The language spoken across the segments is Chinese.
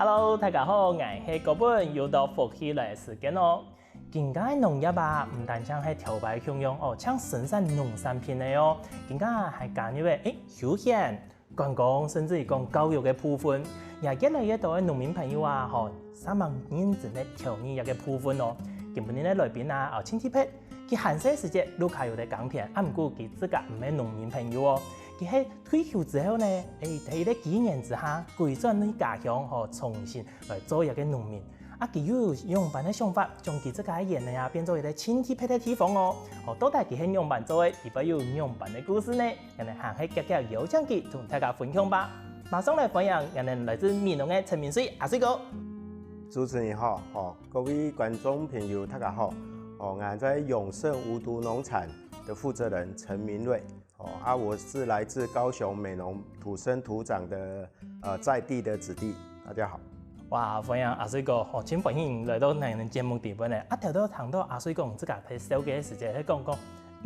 Hello， 大家好，我是嗰本又到福氣嚟時間咯。今家農業啊，唔單止係調配供應哦，搶生產農產品嘅哦，今家係加入休閒、觀光，甚至係講教育嘅部分，也越來越多嘅農民朋友啊，三萬認真嘅調理一個部分哦。今日嘅來賓啊，青鐵撇，佢閒暇時節都開有啲耕田，唔過佢自家唔係農民朋友哦。佢喺退休之後呢，喺呢幾年之下，回轉去家鄉重新來做一個農民。佢有用辦嘅想法，將佢自家嘅園啊變做一個青鐵撇嘅地方哦。到底佢係用辦做嘅，亦都有用辦嘅故事呢？人哋行喺夾夾有請佢同大家分享吧。馬上來歡迎人哋來自美濃嘅陳明水阿水哥。主持人好，各位觀眾朋友大家好。我在永盛無毒農產的負責人陳明瑞。我是來自高雄美濃土生土長的在地的子弟，大家好。哇，歡迎阿水哥，真歡迎來到咱節目地方咧。聽到阿水哥，自家喺小嘅時節喺講，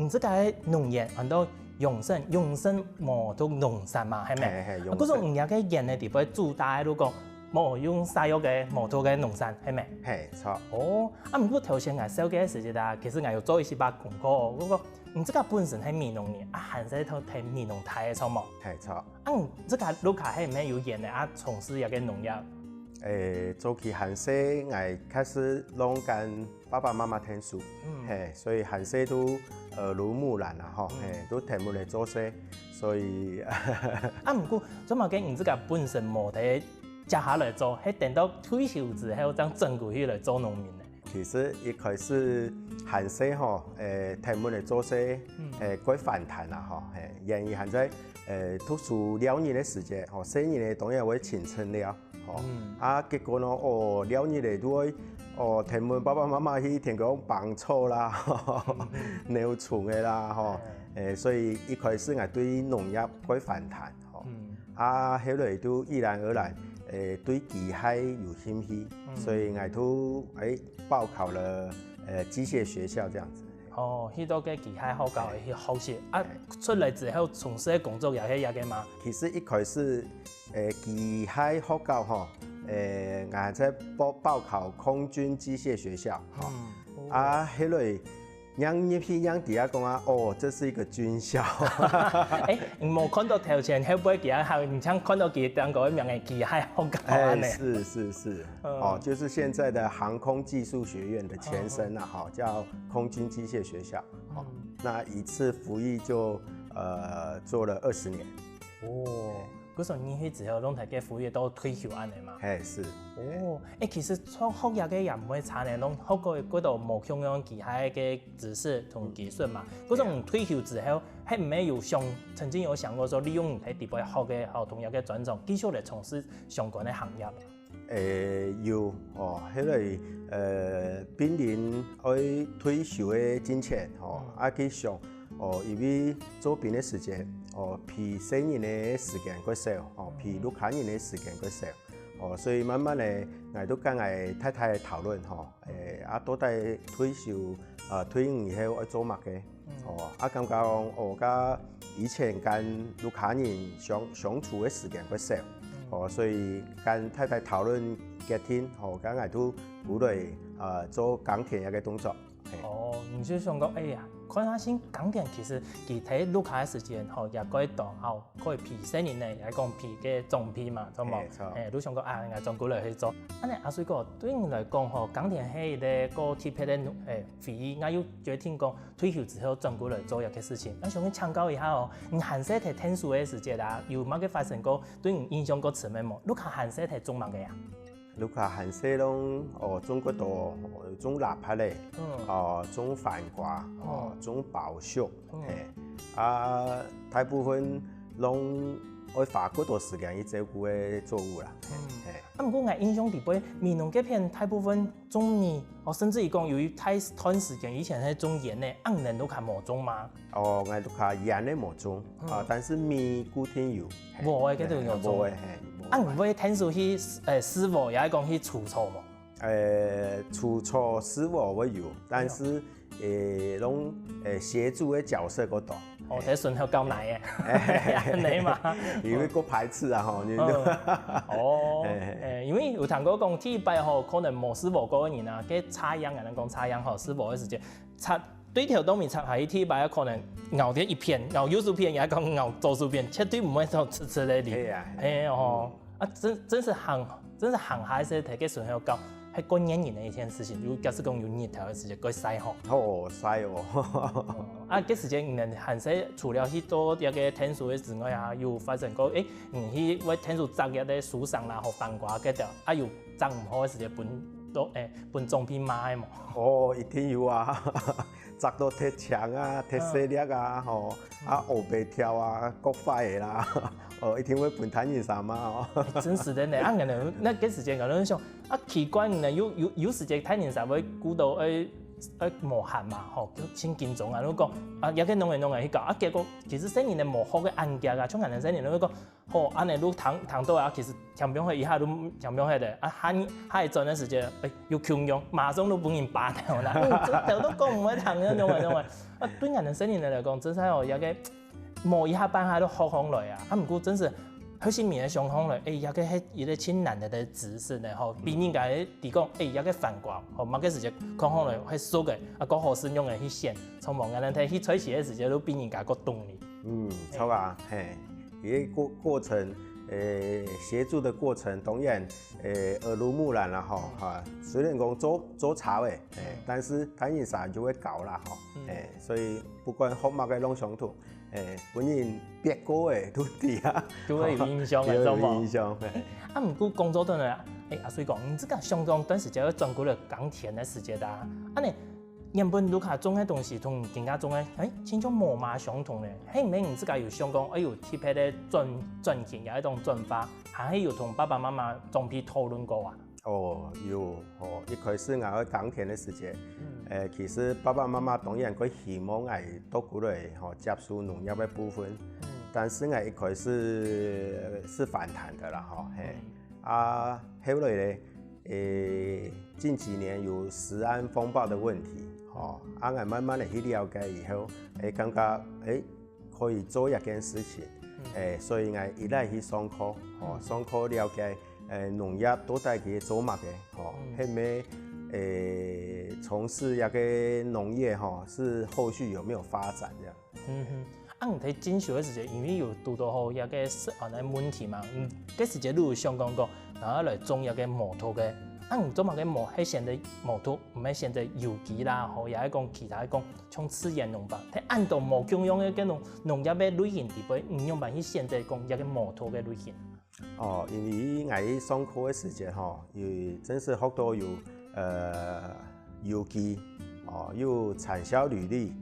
自家嘅農業很多永盛無毒農產嘛，係咪？嗰種唔有嘅園嘅地方主打都講冇用曬藥嘅無毒嘅農產，係咪？係錯。唔過頭先小嘅時節啊，其實我要做一些把廣告嗰個。自家本身係美濃人，閒時頭睇美濃台嘅錯冇？係錯。自家樓下係唔係有園嘅？從事一個農業。早期閒時我開始攏跟爸爸媽媽聽書，所以閒時都耳濡目染啦，都聽唔嚟做事，所以唔過做乜嘅？自家本身冇得接下來做，係等到退休之後將正規去嚟做農民咧。其實一開始閒時聽唔嚟做事，quite反彈啦，因為現在讀書2年嘅時間，4年當然會青春了，結果呢2年嚟都會聽聞爸爸媽媽去聽講幫錯啦，鳥蟲嘅啦，所以一開始我對農業quite反彈，後來都自然而然對機械有興趣，所以我都報考了機械學校這樣子。去到嘅機械學校去學習，出來之後從事嘅工作又係一個嘛？其實一開始機械學校我在報考空軍機械學校，後來讓入去讓底下講這是一個軍校。你冇看到頭前會不會佢係你像看到佢當個名嘅機械學校呢？是，就是現在的航空技術學院的前身啦，叫空軍機械學校。那一次服役就做了20年。嗰時候你去之後，攏大家服役到退休安尼嘛？是。其實學業嘅也唔會差咧，攏學過嗰度冇享用機械嘅知識同技術嘛。嗰種退休之後，係唔係有曾經有想過說利用喺地方學嘅同樣嘅專長，繼續嚟從事相關嘅行業？有迄個面臨要退休嘅之前，去上因為做兵嘅時間。比4年嘅時間過少，比6年嘅時間過少，所以慢慢咧，我都跟我太太討論，到底退休退伍以後要做乜嘅？感覺甲以前跟6年相處嘅時間過少，所以跟太太討論決定，咁我都鼓勵做耕田一個動作。你就想講，看下先耕田其實佢睇錄下嘅時間，也可以當可以皮4年咧，也講皮嘅種皮嘛，錯冇？都想講我將鼓勵去做。阿水哥對你來講，耕田係一個鐵撇嘅回憶，我要決定講退休之後將鼓勵做一個事情。我想請教一下你閒時睇聽書嘅時節啊，有乜嘅發生過對你印象過深嘅冇？錄下閒時睇種乜嘅呀？錄下閒時攏種嗰度種臘八咧，種番瓜，種包粟，大部分攏會花嗰度時間去照顧嘅作物啦。不過我印象裡邊，美濃嗰片大部分種米，甚至於講由於太短時間以前係種鹽咧，人都看冇種嘛。我錄下鹽咧冇種，但是米固定有。冇嘅，嗰度有種。唔會聽說去師傅也係講去除草冇？除草師傅會有，但是攏協助嘅角色嗰度。睇順口交奶嘅，你嘛？因為個排斥啊，吼。因為为有听过讲体白吼，可能无师无教的人啊，给插秧啊，人讲插秧吼，师傅的时间插对条东面插下去体白，可能咬掉一片，咬右手片也讲咬左手片，绝对唔会说吃咧哩。哎哦，啊真是行下些提给顺口教。係過年人嘅一件事情，如假使講有熱頭嘅時間，佢曬吼。哦，曬哦。啊，嗰時間人閒時除了去做一個天數嘅之外啊，又發生過去為天數摘一啲樹上啦，和飯瓜嗰條，啊又摘唔好嘅時間分種片賣嘛。哦，一定有啊，摘到鐵槍啊、鐵細粒啊，吼，啊烏白條啊、國塊啦。哦，一定會分攤人啥嘛哦。真是的呢，啊人那個時間我哋想，啊奇怪呢，有時間睇人啥會估到磨汗嘛，吼，千斤重啊，你講啊，有個弄嚟去搞，啊結果其實生年嘅磨好嘅硬件啊，像人生年你講，吼，安尼你糖到啊，其實強병一下都強병的，啊下一陣嘅時間，又強用，馬上都幫人拔掉啦，這條都講唔會糖嘅弄嚟，啊對人生年嚟講，真係哦有個。磨一下半下都好紅來啊！啊，唔過真是好似面嘅上紅來，有個係一個輕難的知識呢，吼，比人家提講，有個飯瓜，吼，某個時間看紅來係熟嘅，啊，個好使用嘅去選，從望人睇去採取嘅時間都比人家個動力。錯啊，嘿，一個過程，協助的過程當然，耳濡目染啦，吼，哈，雖然講做茶誒，但是睇人啥就會搞啦，吼，所以不管學乜嘅攏相同。本人別個誒都啲啊，就會有影響嘅，有影響。啊，唔過工作段啊，阿水講，你這個相當短時間要專顧了耕田嘅時間啦。啊你原本你看種嘅東西同人家種嘅，親像無嘛相同咧。係唔係你自家有想講，有特別嘅轉型，有一種轉化，還係有同爸爸媽媽總批討論過啊？哦，有哦，一開始我去耕田嘅時間。其實爸爸媽媽當然佢希望我多過來接觸農業嘅部分，但是我一開始是反彈的啦，後來咧，近幾年有食安風暴的問題，我慢慢地去了解以後，感覺可以做一件事情，所以我一來去上課，上課了解農業到底佢做乜嘅，係咪？從事一個農業哈，是後續有沒有發展這樣？啊，你睇進修嘅時間，因為有讀到好一個食安嘅問題嘛，嗰時間你有想講過，然後來種一個毛土嘅，啊，你種乜嘅毛係選擇毛土，唔係選擇有機啦，或者係講其他講從自然農法，睇按照毛共用嘅嗰種農業嘅類型地位，唔用辦去選擇講一個毛土嘅類型。哦，因為我上課嘅時間哈，也真是學到有。有機有產銷履歷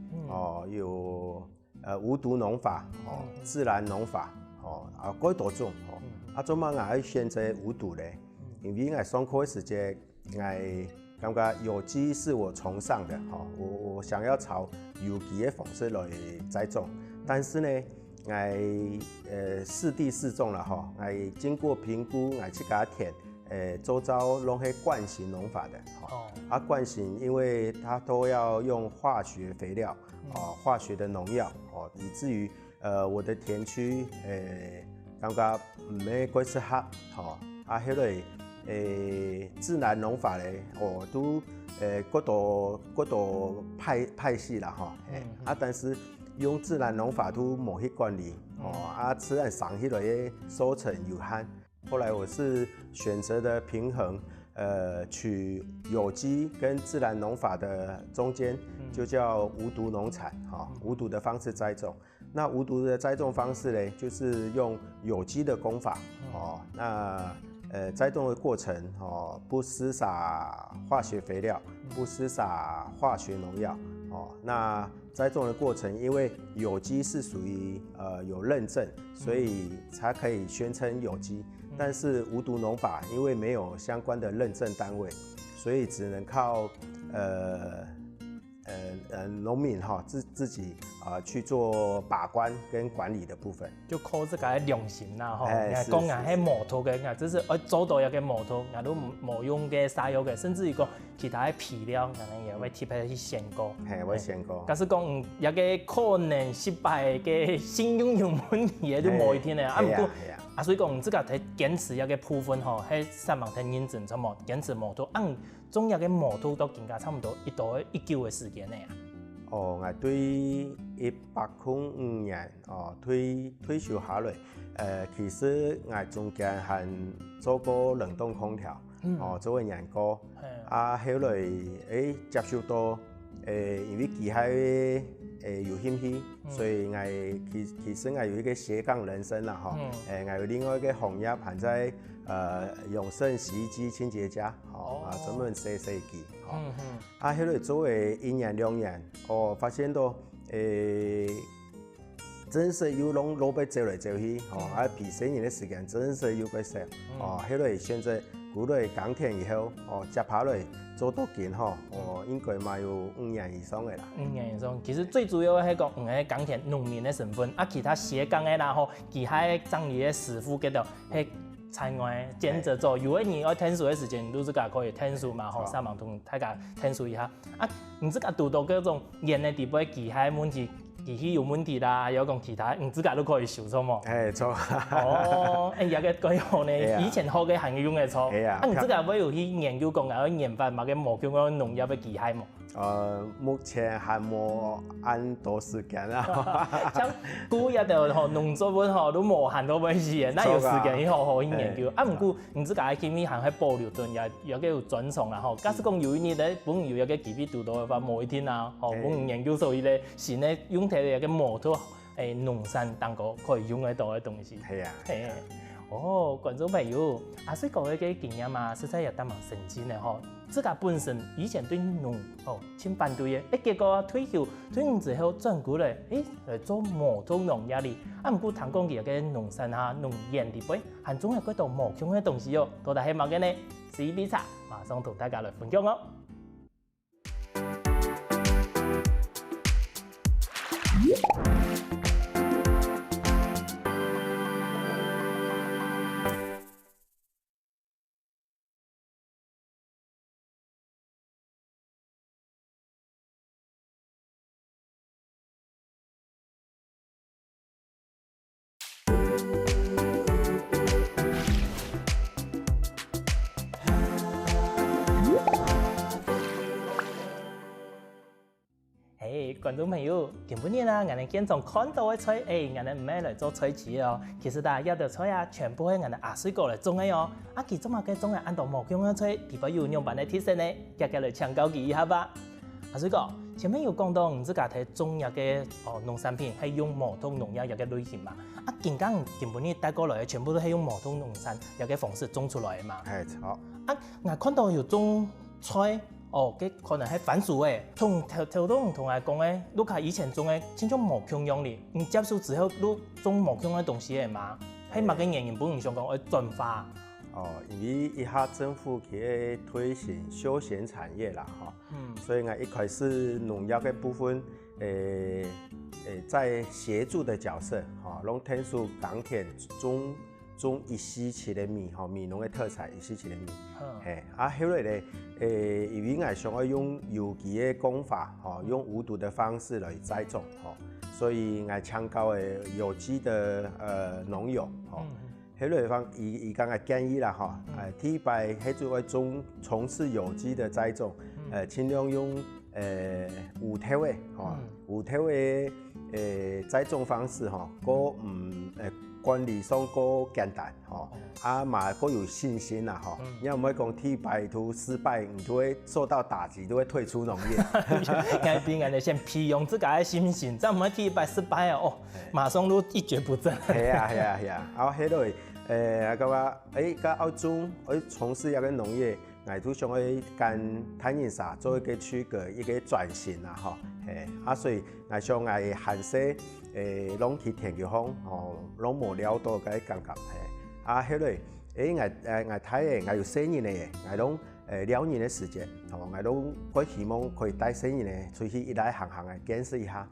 有無毒農法自然農法幾多種做乜我選擇無毒咧？因為我上課嘅時間我感覺有機是我崇尚的我想要朝有機嘅方式來栽種，但是呢我適地適種啦我經過評估我去甲填。周遭攏係慣行農法的，慣行因為它都要用化學肥料，化學的農藥，以至於我的田區感覺唔係幾適合，後來自然農法咧，都嗰度派系啦，但是用自然農法都冇去管理，自然上起來嘅收成有限。後來我是選擇的平衡，取有機跟自然農法的中間，就叫無毒農產，無毒的方式栽種。那無毒的栽種方式呢，就是用有機的工法，那栽種的過程，不施撒化學肥料，不施撒化學農藥，那栽種的過程，因為有機是屬於有認證，所以才可以宣稱有機。但是無毒農法因為沒有相關的認證單位，所以只能靠農民自己去做把關跟管理的部分，就靠這個良心啦講人係毛土嘅，只是做到一個毛土，人都冇用嘅沙藥嘅，甚至於講其他嘅皮料，可能也會特別去選過，會選過。假使講一個可能失敗嘅信用有問題嘅都冇一天咧，唔過。所以讲，你自家睇坚持一个部分吼，喺三万天认证，怎么坚持摩托，总一个摩托都更加差唔多1到19嘅时间内啊。我对1805年退休下来，其实我中间还做过冷冻空调，做过研究，後來接受到因為機械有興趣，所以我其實我有一個斜槓人生啦，我有另外一個行業係在永盛洗衣機清潔家，專門洗機，後來做咗1年2年，我發現到真是有弄老闆走來走去，比4年的時間真是有個少，後來選擇過來鋼鐵以後，接下來做多件應該嘛有5年以上嘅啦。5年以上，其實最主要係講鋼鐵農民嘅成分，其他斜槓嘅啦，其他裝理嘅師傅嗰度係在外兼着做。如果你要聽書嘅時間，你自家可以聽書嘛，上網同大家聽書一下。你自家讀到嗰種研嘅地步，其他問題。機器有問題啦，有講其他，你自家都可以修錯嘛。錯。有個幾好呢？以前學嘅係用嘅錯。你自家會有去研究講，有研發某個模具嗰農業嘅機械嘛？目前還冇按多時間啦。像古一條農作物都無限多本事嘅，那有時間去好好去研究。唔過你自家嘅機器還係保留頓，有個有傳承啦。假使講有一年咧，本有一個機器讀到嘅話，某一天啊，本研究所以咧，先咧用睇一個摩托農產當個可以用得到嘅東西。係啊。觀眾朋友，所以講嘅經驗嘛，實在也當蠻神奇嘅嗬。自家本身以前對農真反對嘅，結果退休之後轉過來，嚟做摩托農業哩。唔過聽講嘅嘅農產啊、農業地位，還總有嗰度無窮嘅東西哦。到底係乜嘅呢？CB茶馬上同大家來分享哦。觀眾朋友，今日啊，我哋經常看到嘅菜，我哋唔係嚟做菜市哦。其實大家一道菜啊，全部係我哋阿水哥嚟種嘅哦。其中啊嘅種係按照無疆嘅菜，特別有樣板嘅特色呢，大家嚟請教佢一下吧。阿水哥，前面有講到你自家睇種一個農產品係用摩托農業一個類型嘛？今日帶過來嘅全部都係用摩托農產一個方式種出來嘅嘛？係錯。我看到有種菜。佢可能係番薯誒，同頭都同我講誒，你睇以前種誒，真種無窮樣哩。你接受之後，你種無窮嘅東西係嘛？係乜嘅原因？本唔想講要轉化。因為一下政府去推行休閒產業啦，所以我一開始農業嘅部分，在協助的角色，讓聽說鋼鐵種一時期的米，米農的特產一時期的米，後來咧，因為我想要用有機的工法，用無毒的方式來栽種，所以我搶購有機的農藥，後來方伊剛才建議啦，第一擺喺做從事有機的栽種，盡量用無頭的，無頭的栽種方式，管理上個簡單，嘛個有信心啦，因為唔可以講第一擺都失敗，你都會受到打擊，都會退出農業。改變人哋先培養自家嘅信心，再唔係第一擺失敗啊，馬上都一蹶不振。係啊，然後喺度佢話個澳洲我從事一個農業，我都想去跟太陽沙做一個區隔一個轉型啦，所以我想我限制。攏去田球方，攏無聊到嗰啲感覺，後來，我睇我有4年嘅，我攏2年嘅時間，我希望可以帶4年嘅出去一來行嘅見識一下，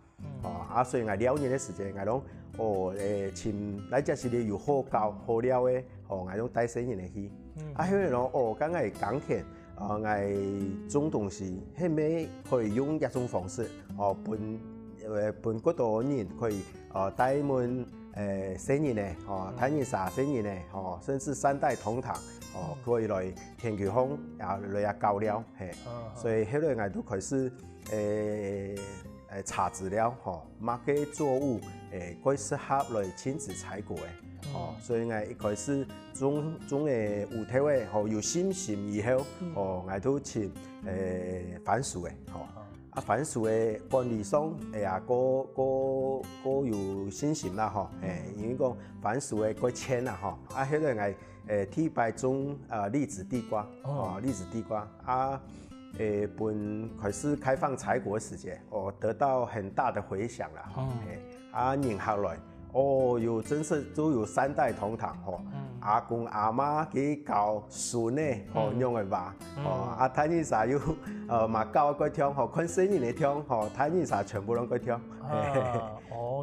所以我2年嘅時間，我攏尋嚟只是你有好教好料嘅，我攏帶4年嘅去，後來講剛我鋼鐵，我種東西係咪可以用一種方式，分嗰度人可以帶門生日呢，太阳煞生日呢，甚至3代同堂，可以来天球风也来交流，嘿，所以迄个我都开始查资料，乜嘅作物可以适合来亲自采果的。所以我一开始种诶有头诶，有信心以后，我都请番薯诶，番薯诶管理上个有信心啦，因为讲番薯诶个浅啦，迄个我替白种栗子地瓜，栗子地瓜本开始开放采果时节，得到很大的回响啦，人下来。真是都有3代同堂阿公阿妈去教孙呢，用的吧，太阳煞又嘛教个听，看生日的听，太阳煞全部拢个听。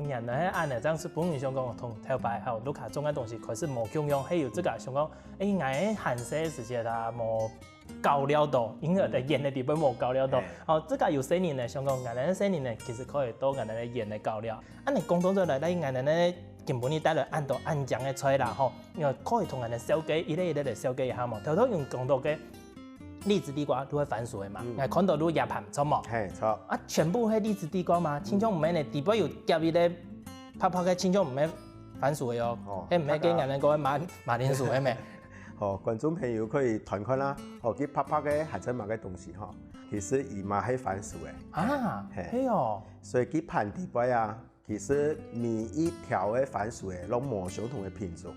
原来安尼，这样是本人想讲同头摆还有卢卡种个东西开始无共用，还有这个想讲，俺寒色时节啦无交流到，因为在演的地方无交流到。这个有生日呢，想讲俺哋生日呢，其实可以多俺哋演的交流。你讲到咗来，俺哋呢根本你带来按到按酱的菜啦，因为可以同俺哋小鸡一类嚟小鸡一下嘛。头头用讲到嘅栗子地瓜都会番薯的嘛，俺看到都叶盘错冇？嘿，错。全部系栗子地瓜嘛，亲像唔免呢，地瓜有夹伊咧拍拍嘅，亲像唔免番薯的哦，迄唔免跟俺哋讲马铃薯的咩？观众朋友可以团看啦，去拍拍嘅还真嘛个东西其实伊嘛系番薯的。系哦。所以去盘地瓜啊，其实每一条的番薯的拢无相同的品种。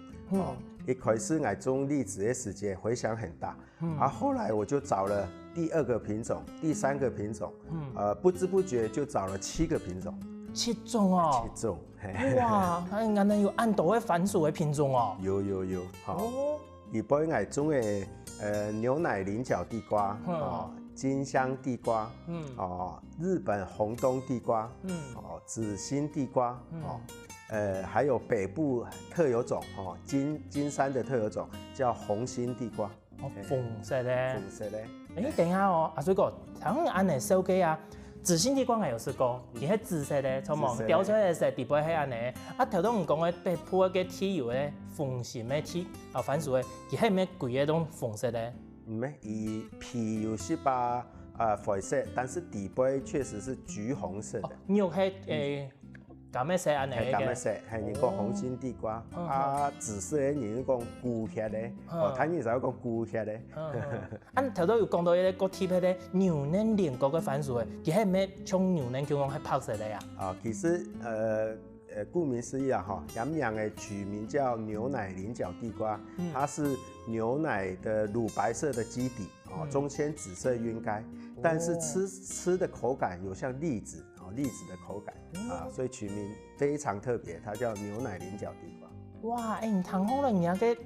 一开始我种栗子的时间回响很大，后来我就找了第2个品种、第3个品种，不知不觉就找了7个品种。7种哦。7种。哇，俺哋有按多的番薯的品种哦。有。一般我种的牛奶菱角地瓜，金香地瓜，日本红冬地瓜，紫心地瓜，还有北部特有种，金山的特有种叫红心地瓜。粉色的。粉色的。等一下阿水哥，像俺的小鸡啊。紫心地瓜我有试过，伊迄紫色的，从毛雕出来的色，底部迄安尼。头头唔讲的北部个铁油的粉型的铁番薯的，伊迄咩贵的种粉色的？唔係，伊皮有些把灰色，但是底部确实是橘红色的。肉迄咁咩色安尼嘅？咁咩色？係人講紅心地瓜，紫色嘅人講菇血咧，太陽就講菇血咧。頭頭有講到一個貼迄個牛奶菱角嘅番薯嘅，佢係咩從牛奶叫講係拍出嚟啊？其實顧名思義養嘅取名叫牛奶菱角地瓜，它是牛奶的乳白色的基底，中間紫色暈蓋，但是吃的口感有像栗子。栗子的口感所以取名非常特別，它叫牛奶菱角地瓜。哇，你睇好了，人家嘅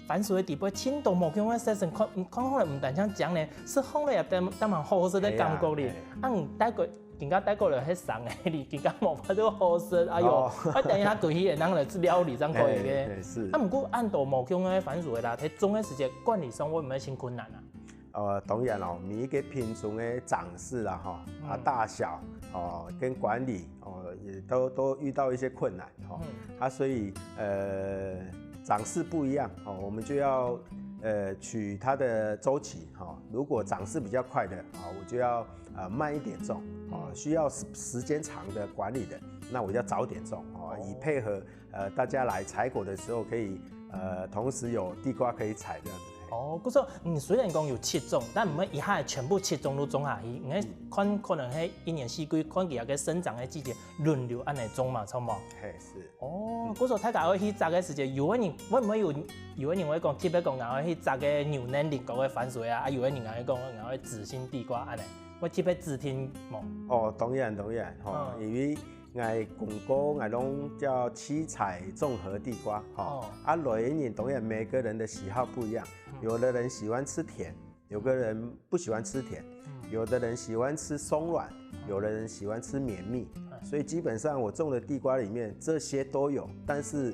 番薯嘅地瓜，青豆毛叫我寫成看好了唔但像講呢，是好了也當蠻好食嘅感覺哩。你帶過，人家帶過來係生嘅哩，人家冇法都好食。哎呦，我等一下對迄個人來料理真可以嘅。是。唔過按豆毛叫我嘅番薯嘅啦，喺種嘅時節管理上會唔會先困難啊？當然每一個品種的長勢啦，大小跟管理也都遇到一些困難所以長勢不一樣我們就要取它的週期如果長勢比較快的我就要慢一點種需要時間長的管理的，那我就要早點種以配合大家來採果的時候可以同時有地瓜可以採這樣子。嗰種雖然講有7種，但唔係一下全部7種都種下去，因為可能係一年四季，看佢個生長嘅季節輪流按嚟種嘛，錯冇？係是。嗰時候大家可以去摘嘅時節，有個人會唔會有個人會講特別講，我去摘嘅牛奶菱角嘅番薯啊，有個人會講我去紫心地瓜按嚟，我特別只聽冇？當然，因為我廣告我攏叫七彩綜合地瓜，來人當然每個人的喜好不一樣，有的人喜歡吃甜，有個人不喜歡吃甜，有的人喜歡吃鬆軟，有的人喜歡吃綿密，所以基本上我種的地瓜裡面這些都有，但是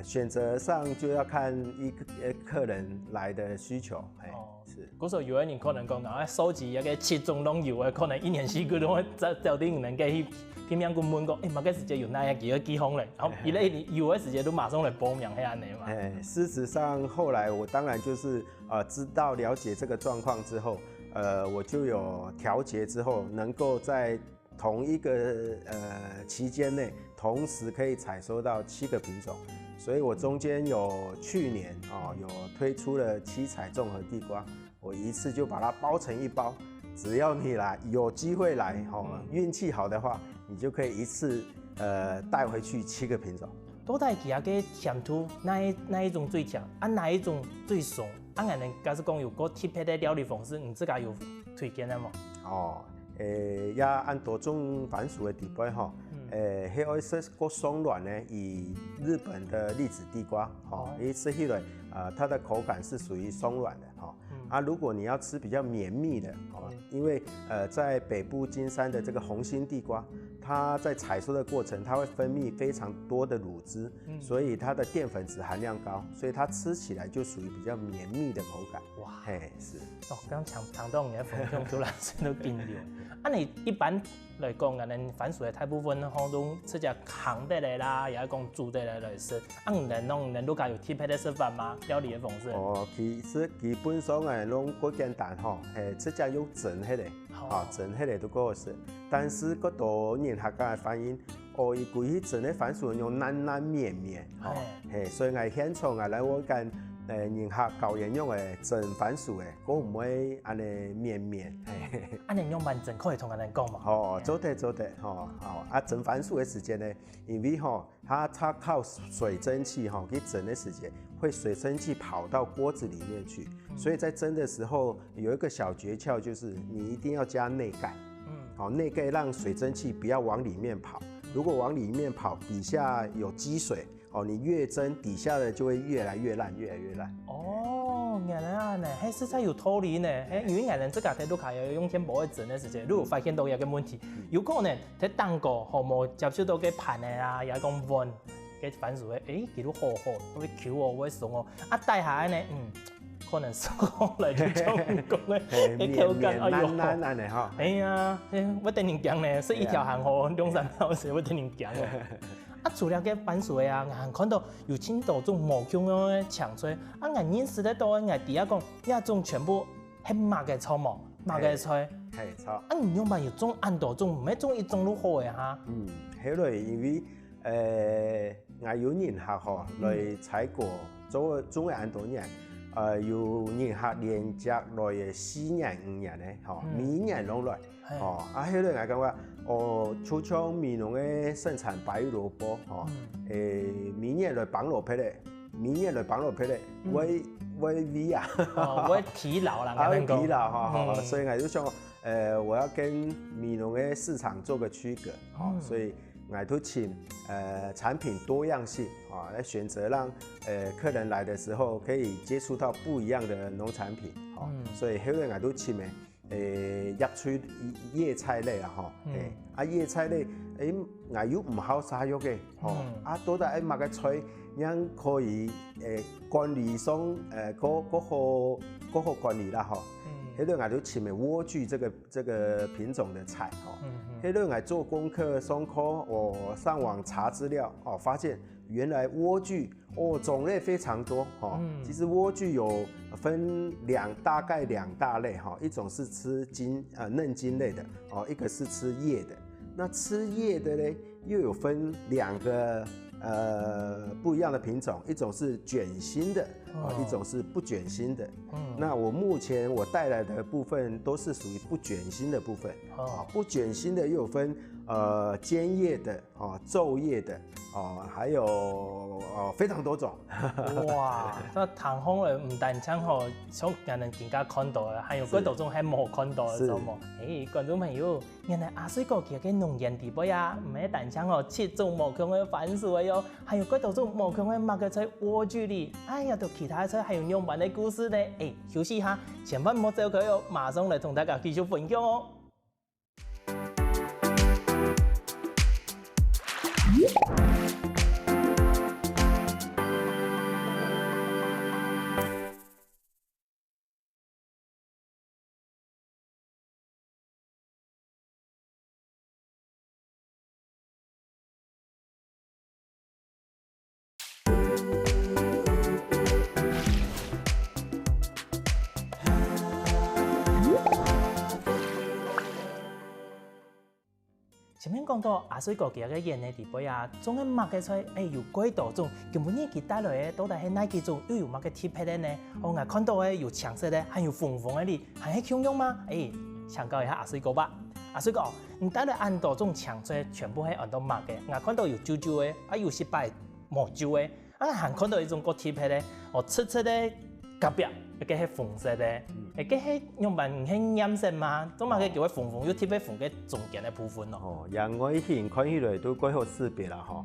选择上就要看客人来的需求，是。嗰時候有的人可能講啊，收集一個7種攏有的，可能1年4季都找定人家去偏偏咁問講，馬個時間有哪幾個地方咧？然後一類有的時間都馬上來報名係安尼嘛。事實上後來我當然就是知道了解這個狀況之後，我就有調節之後，能夠在同一個期間內，同時可以採收到7個品種，所以我中間有去年有推出了7彩綜合地瓜，我一次就把它包成一包，只要你來有機會來運氣好的話，你就可以一次帶回去7個品種。到底其他嘅甜度哪一種最強啊？哪一種最爽？啊，人假使講有個特別的料理方式，你自家有推薦的嗎？也按多種番薯的地瓜迄個是個鬆軟呢，以日本的栗子地瓜，你吃起來它的口感是屬於鬆軟的，如果你要吃比較綿密的，因為在北部金山的這個紅心地瓜，它在採收的過程，它會分泌非常多的乳汁，所以它的澱粉質含量高，所以它吃起來就屬於比較綿密的口感。哇，是。剛講到你嘅分享突然間都變咗。你一般來講，人番薯嘅大部分都吃只烘得嚟啦，也係講煮得嚟來食。人都家有特別的食法嗎？料理嘅方式？其實基本上攏好簡單吃只用蒸起嚟，蒸起嚟都夠好食。但是嗰度研學家反映，伊規去蒸嘅番薯用軟軟綿綿，所以現場來我間研學教研用嘅蒸番薯嘅，嗰唔會安尼綿綿。你用慢蒸可以同人講嘛？做得，蒸番薯嘅時間呢，因為它靠水蒸氣去蒸嘅時間，會水蒸氣跑到鍋子裡面去，所以在蒸的時候有一個小訣竅，就是你一定要加內蓋。內蓋讓水蒸氣不要往裡面跑，如果往裡面跑，底下有積水，你越蒸底下的就會越來越爛，越來越爛。原來啊，係實在有道理呢。因為人這個睇到係用天冇去蒸的時間，如果發現到一個問題，有可能喺蛋糕好冇接觸到嘅盤嘅啊，也講溫嘅番薯嘅，佢都好，會 Q 哦，會鬆哦，帶下來呢，可能收嚟就做唔講咧，你口感難嘅嚇。哎呀，我等你講咧，是一條行河2-3秒時，我等你講咧。除了個番薯啊，我看到有青島種毛薑嘅長菜，我認識得到，我底下講一種全部係麻嘅草毛，麻嘅菜。係草。你用嘛有種按多種，唔係種一種都好嘅嚇。後來因為我有人客來採果，做種嘅按多年，有人客連續來嘅4年5年咧，每年攏來。後來我感覺。就像美濃嘅盛產白玉蘿蔔，明年來綁蘿蔔咧，我味啊，我疲勞啦，疲勞所以我就想，我要跟美濃嘅市場做個區隔，所以我都請產品多樣性來選擇，讓客人來的時候可以接觸到不一樣的農產品，所以後來我都請嘅。入出葉菜類啦，葉菜類，我又唔好殺肉嘅，到底買個菜，讓可以管理上嗰個管理啦，後來我就請嘅萵苣這個品種的菜，後來我做功課上課，我上網查資料，發現原來萵苣種類非常多，其實萵苣有分大概2大類，一種是吃嫩莖類的，一個是吃葉的。那吃葉的呢，又有分2個不一樣的品種，一種是捲心的，一種是不捲心的。那我目前我帶來的部分都是屬於不捲心的部分，不捲心的又有分尖葉的，皺葉的，還有非常多種。哇！那糖烘咧唔單止像人哋更加看到嘅，還有嗰度種係冇看到嘅，係冇？觀眾朋友，原來阿水哥佢嘅農業地位啊，唔係單止7種無窮嘅番薯嘅喲，還有嗰度種無窮嘅麥嘅菜萵苣哩，到其他菜還有用飯嘅故事呢。休息下，千萬唔好走開哦，馬上嚟同大家繼續分享哦。先讲到阿水哥佢個演的地位啊，總係擘嘅出，有幾多種，根本呢佢帶來嘅到底係哪幾種，又有乜嘅貼片的呢？我看到嘅有橙色的，還有紅紅的哩，係香用嗎？請教一下阿水哥吧。阿水哥，你帶來按多種橙色，全部係按到擘嘅，我看到有揪揪的，有失敗冇揪的，還看到一種個貼片的，赤赤的隔壁。一個係紅色的，一個係用白唔係染色嘛，咁嘛佢叫佢紅紅，要貼喺紅嘅中間嘅部分咯。哦，人我以前看起來都幾好識別啦，哈。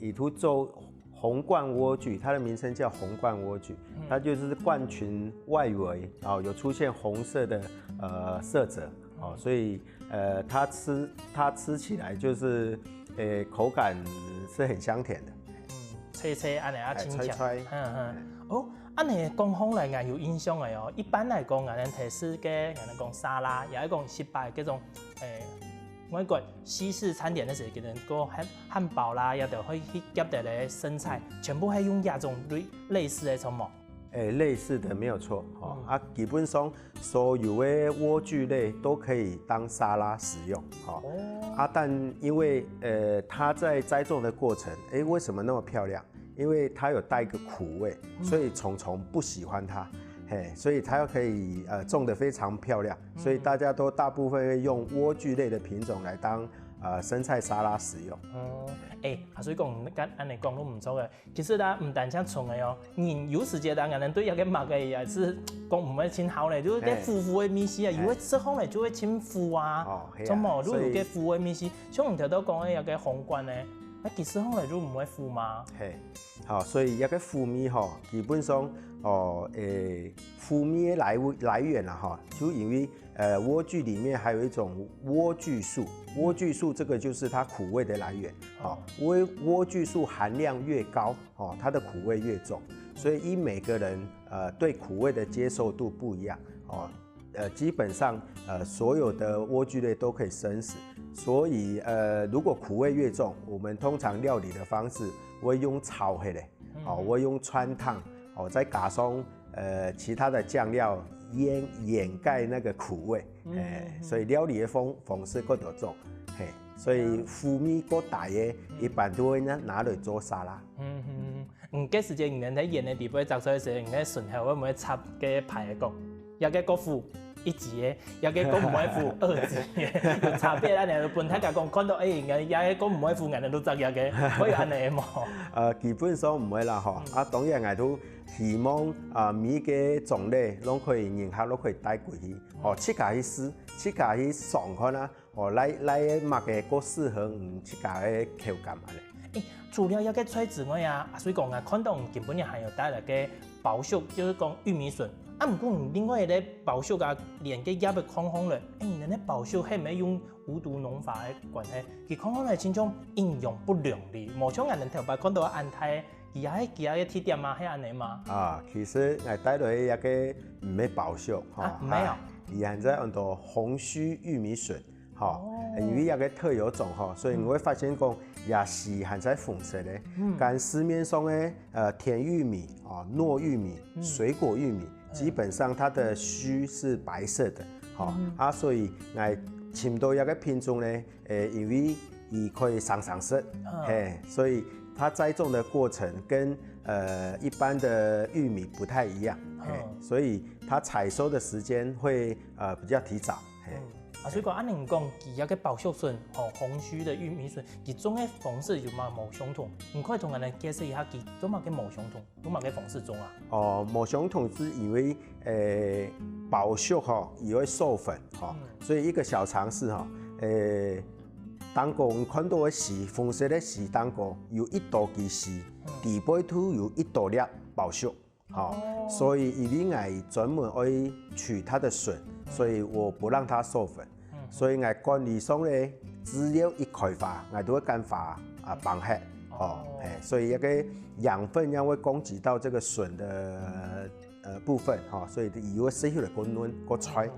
以圖做紅冠萵苣，它的名稱叫紅冠萵苣，它就是冠裙外圍有出現紅色的色澤，所以它吃起來就是口感是很香甜的。脆脆安尼啊，清甜。哦。安尼講起來，我有印象嘅哦。一般來講，我哋提示嘅，我哋講沙拉，又係講失敗嗰種我講西式餐點嘅時候，叫人個漢堡啦，又就可以夾啲咧生菜，全部係用一種類似嘅什麼？類似的沒有錯，基本上所有嘅萵苣類都可以當沙拉使用，但因為它在栽種的過程，為什麼那麼漂亮？因為它有帶一個苦味，所以蟲蟲不喜歡它，所以它可以種得非常漂亮，所以大家都大部分會用萵苣類的品種來當生菜沙拉使用。所以講安尼講都唔錯嘅。其實啦，唔單止蟲嘅哦，人有時間啦，人對有個物嘅也是講唔係真好咧，就是啲腐腐嘅米絲啊，如果食好咧就會清腐啊，咁麼如果有個腐嘅米絲，像唔條都講嘅有個紅冠咧。其實後來就唔會腐嘛。好，所以一個腐米基本上腐米的來源啦就因為萵苣裡面還有一種萵苣素，萵苣素這個就是它苦味的來源。萵苣素含量越高，它的苦味越重，所以依每個人對苦味的接受度不一樣。基本上所有的萵苣類都可以生食。所以如果苦味越重，我們通常料理的方式會用炒的，會用汆燙，再加上其他的醬料掩蓋那個苦味，所以料理的方式各多種，所以腐米過大嘅一般都會拿來做沙拉。嗰時間人喺演嘅地方摘出嚟時，人喺順後會唔會插嘅排嘅角，有嘅個腐。一級嘅，有嘅講唔可以腐二級嘅，有差別啦。你本睇講看到人有嘅講唔可以腐，人都執有嘅，可以安尼冇？基本上唔會啦，當然我都希望每個種類都可以迎合，都可以帶過去，自家去試，自家去嘗看啦，來物嘅個適合自家嘅口感嚟。除了有個菜之外啊，所以講啊，看到基本上還有帶來嘅包粟，就是講玉米筍。唔過另外一個包粟啊，連個葉嘅康康咧，人哋包粟係咪用無毒農法嘅關係？佢康康咧，始終營養不良哩，冇像人哋頭擺看到安泰，而家其他嘅貼點嘛，係安尼嘛？其實我帶來一個唔係包粟，唔係啊，而係在按到紅鬚玉米筍，因為一個特有種，所以我會發現講也是係在紅色嘅，但市面上嘅甜玉米、糯玉米、水果玉米。基本上它的鬚是白色的，所以我尋到一個品種呢，因為它可以上色，所以它栽種的過程跟一般的玉米不太一樣，所以它採收的時間會比較提早。所以講按你講，佢有個包粟筍、紅鬚的玉米筍，佢種嘅方式有冇相同？唔可以同人哋解釋一下佢做乜嘅冇相同，做乜嘅方式種啊？冇相同是因為包粟也會授粉，所以一個小常識當個我看到嘅絲紅色嘅絲當個有一朵嘅絲，底部土有一朵粒包粟，所以因為我專門會取它的筍，所以我不讓它授粉。所以我管理上咧，只要一開花，我都會幹花幫黑，所以一個養分也會供給到這個筍的部分，所以以後適合嚟供暖個菜。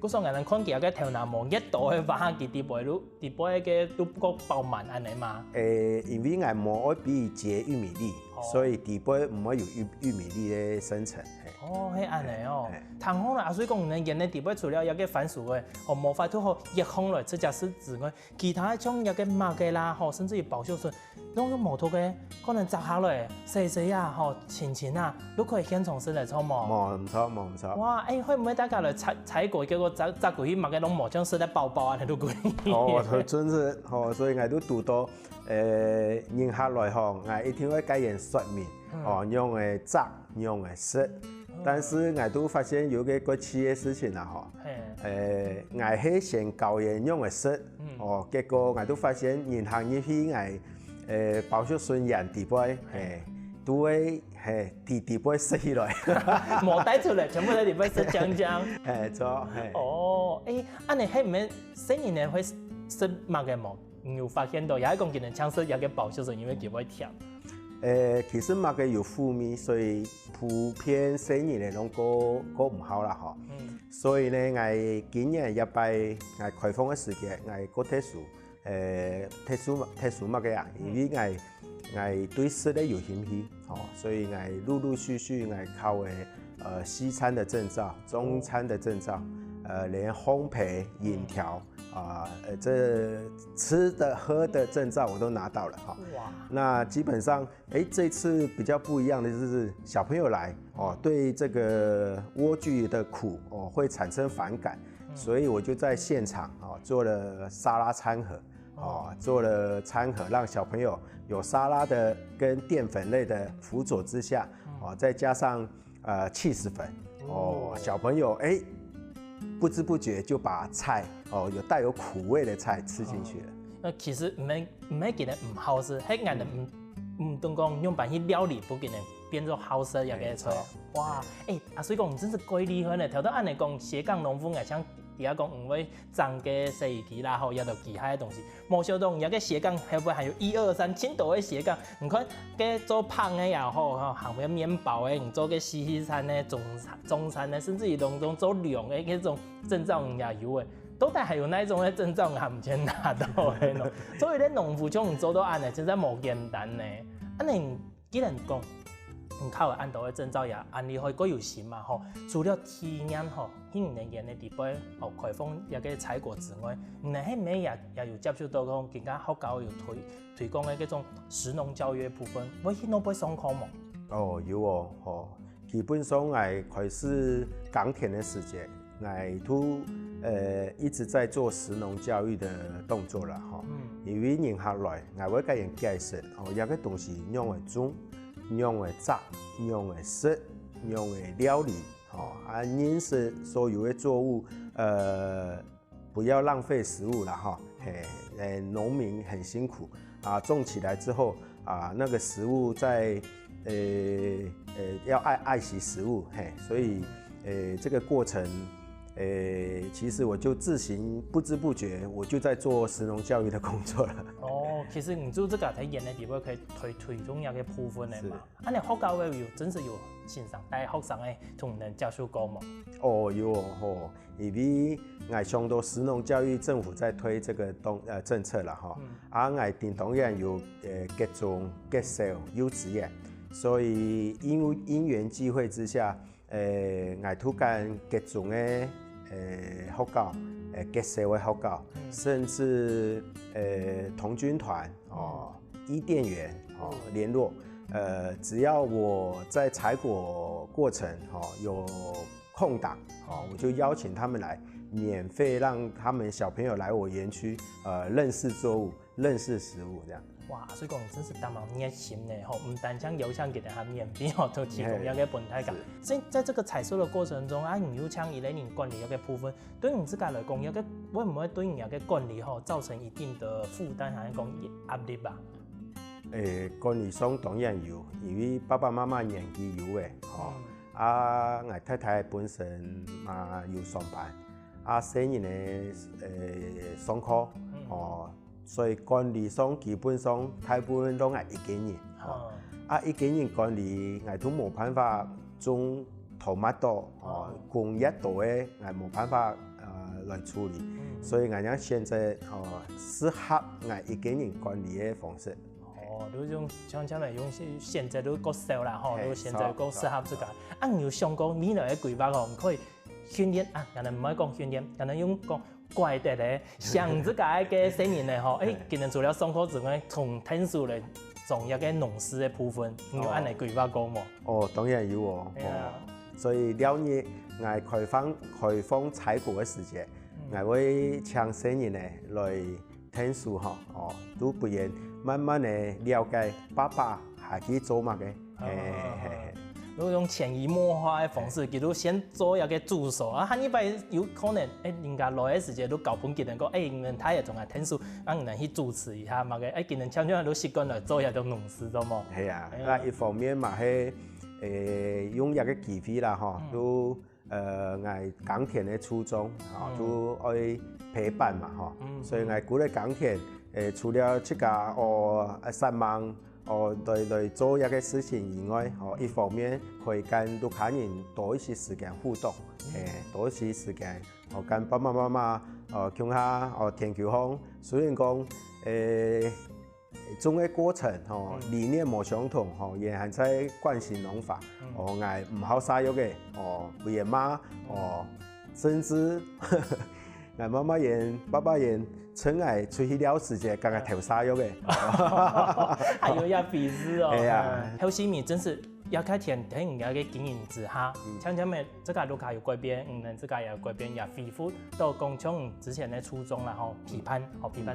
嗰時候人看見有個頭南望一朵嘅花，佢地部嘅都個爆滿安尼嘛。因為我冇愛比結玉米粒，所以底杯唔会有玉米粒的生成。哦，迄安尼哦，通风啦，啊，所以讲呢，盐的底杯除了要个番薯的，哦，无法度好热风来，这才是之外，其他像要个麦嘅啦，吼，甚至于保秀笋，拢用木头嘅，可能摘下来，细细啊，吼，轻轻啊，都可以现从事来做冇。唔错，唔错。哇，会唔会大家来采过，结果摘过去，麦嘅拢冇将食得包包啊，你都贵。哦，真是，吼，所以我都读到，人下来吼，我一定会加言说明，哦，用诶摘，用诶食。但是我都发现有个过气的事情啦，吼，我是先教人用的食，哦，结果我都发现人行入去我，包括顺人地杯，都会地杯食起来，冇带出来，全部在地杯食浆浆。错，哦，安尼迄唔免新年呢会食麦嘅冇，有发现到，也係講今年搶食有個保秀笋，因為佢會甜。其實麥嘅有負面，所以普遍生意嚟講個唔好啦，嗬。所以呢，我今年一擺我開放嘅時間，我個特殊麥嘅啊，因為我對食咧有興趣，所以我陸續我考嘅西餐的證照、中餐的證照，連烘焙、飲調。这吃的喝的证照我都拿到了哈。哇！那基本上，这次比较不一样的就是小朋友来对这个莴苣的苦会产生反感，所以我就在现场做了沙拉餐盒，做了餐盒让小朋友有沙拉的跟淀粉类的辅佐之下，再加上cheese粉，小朋友不知不觉就把菜有带有苦味的菜吃进去了。其实唔係見得唔好食，係硬的唔當講用辦去料理，不見得變做好食一個菜。哇，所以講真是貴厲害呢。頭到按嚟講斜槓農夫，像底下講唔會長嘅洗衣機啦，後也到其他嘅東西。冇想到有個斜槓，會不會還有1、2、3千多嘅斜槓？唔看嘅做胖嘅也好，行個麵包嘅，唔做個西餐嘅、中餐嘅，甚至於當中做涼嘅嗰種證照也有嘅。都但係有那種嘅證照，我唔見拿到嘅咯。所以咧，農夫將唔做到安尼，真係冇簡單呢。安尼既然講，唔靠按到嘅證照也安利可以有時嘛吼。除了體驗吼，迄年嘅地杯開放也個採果之外，唔係迄尾也有接觸到講更加學校有推廣嘅嗰種食農教育部分，我迄度會上課冇？有基本上我開始耕田的時間，我都一直在做食農教育的動作啦，因為人下來，我會給人介紹有個東西用嚟種。用來炸，用來食，用來料理，認識所有的作物，不要浪費食物啦，農民很辛苦種起來之後那個食物在要愛惜食物，所以這個過程。其實我就自行不知不覺，我就在做食農教育的工作了。其實你做這個喺人嘅地方可以推動一個部分嘅嘛。你學校嘅有真是有線上帶學生嘅同人教書過嗎？有因為我上到食農教育，政府在推這個政策啦，我電動人有各種結社幼稚園，所以因緣際會之下。我突然各種嘅學校，結社會學校，甚至童軍團伊甸園聯絡，只要我在採果過程有空檔，我就邀請他們來，免費讓他們小朋友來我園區認識作物、認識食物，這樣。哇，所以講真是當忙熱心呢，唔單將油槍給他免費都提供一個本態感。所以在這個採收的過程中，你油槍以來你管理一個部分，對你自己來講，會唔會對你一個管理造成一定的負擔，還是講壓力吧？管理上當然有，因為爸爸媽媽年紀有嘅，我太太本身有上班，生日呢上課，所以管理上基本上大部分都係一個人，一個人管理我都冇辦法種tomato，工業多嘅我冇辦法來處理，所以我哋選擇適合我一個人管理嘅方式。你用像用现在都够少啦吼，你现在够适合这个。你有想过未来的规划吼，可以训练啊，人哋唔爱讲训练，人哋用讲怪得咧，像这个嘅新年咧吼，今年除了上课之外，从天数咧。重要嘅农事嘅部分，你有按嚟规划过冇？哦，当然有哦。所以了日我开放采果嘅时节，我会请新人咧来听书吼，都不然慢慢嘅了解爸爸下去做乜嘅。如果用潜移默化的方式，佢都先做一个助手啊，下一摆有可能人家来嘅时间都搞本技能讲，人他也仲系听书，让人去主持一下嘛嘅，今年常常都习惯来做一种农事咗冇？系啊，一方面嘛系用一个机会啦吼，都我耕田嘅初衷，都爱陪伴嘛吼，所以我鼓励耕田，除了这个上网。来做一个事情以外，一方面可以跟路卡人多一些时间互动，多一些时间，跟爸爸妈妈讲下田球方，虽然讲种嘅过程理念冇相同，仍然在惯性农法，我唔好嘥咗嘅，不然媽甚至我媽媽人、爸爸人。趁我出去了時節，剛剛投沙咗嘅，還有要比試哦。係啊，後市面真是要開田喺人家嘅經營之下，像咩這個路卡有改變，這個也有改變，也恢復到工廠之前嘅初衷啦，批判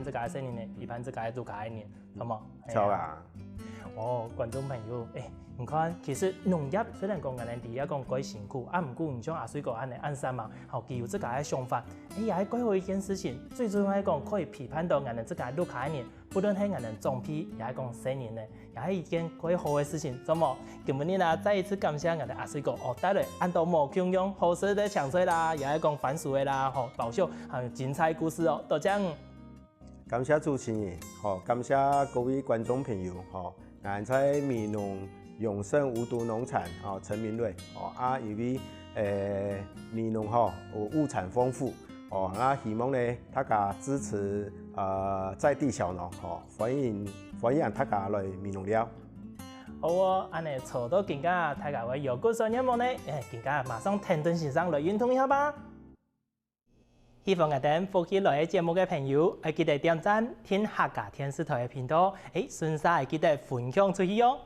這個新年嘅，批判這個路卡一年，好冇？錯啊！觀眾朋友，唔看，其實農業雖然講人哋第一講改辛苦，唔過唔像阿水哥安尼按三嘛，佢有這個嘅想法，也係改好一件事情。最重要係講可以批判到人哋這個路卡一年，不論係人哋種批，也係講新年咧，也係一件改好嘅事情，做冇？今日呢，再一次感謝人哋阿水哥，帶來按到無共用好食的搶水啦，也係講番薯嘅啦，爆笑還有精彩故事哦，多謝。感謝主持人，感謝各位觀眾朋友，我在美濃永盛無毒農場陳明瑞，因為美濃物產豐富，希望咧大家支持在地小農，歡迎大家來美濃了。好哦，安尼坐到更加大家會有個商業夢咧，更加馬上聽頓先生來運動一下吧。希望我哋福氣來嘅節目嘅朋友，記得點讚聽客家電視台嘅頻道，順勢記得分享出去哦。